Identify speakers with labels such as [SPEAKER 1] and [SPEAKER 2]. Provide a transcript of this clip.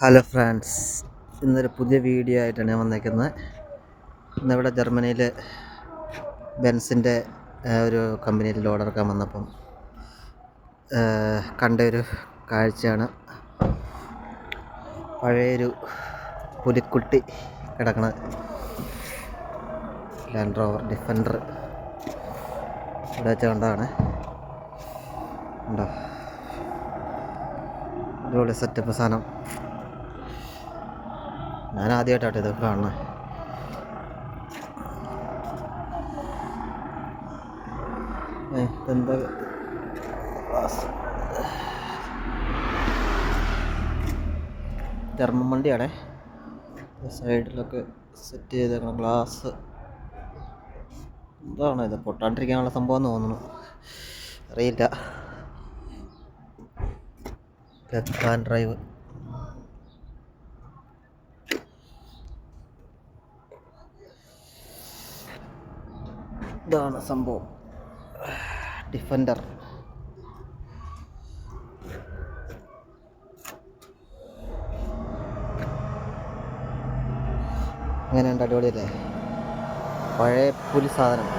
[SPEAKER 1] Hello friends, ഇന്നൊരു പുതിയ video ആയിട്ടാണ് ഞാൻ വന്നേക്കുന്നത്. ഇന്നിവിടെ ജർമ്മനിയിൽ ബെൻസിൻ്റെ ഒരു കമ്പനിയിൽ ലോഡ് ഇറക്കാൻ വന്നപ്പം കണ്ടൊരു കാഴ്ചയാണ്. പഴയൊരു പുലിക്കുട്ടി കിടക്കണ ലാൻഡ് റോവർ ഡിഫൻഡർ ഇവിടെ വെച്ച് കണ്ടതാണ്. ഉണ്ടോ, അടിപൊളി സെറ്റപ്പ് സാധനം. ഞാൻ ആദ്യമായിട്ടാട്ടോ ഇത് കാണുന്നത്. എന്താ ജർമ്മൻ വണ്ടിയാണേ. സൈഡിലൊക്കെ സെറ്റ് ചെയ്തേക്കണം ഗ്ലാസ്. എന്താണ് ഇത്, പൊട്ടാണ്ടിരിക്കാനുള്ള സംഭവം എന്ന് തോന്നുന്നു, അറിയില്ല. Left hand drive. ഇതാണ് സംഭവം, ഡിഫൻഡർ. അങ്ങനെയുണ്ട്, അടിപൊളിയല്ലേ? പഴയ പുലി സാധനം.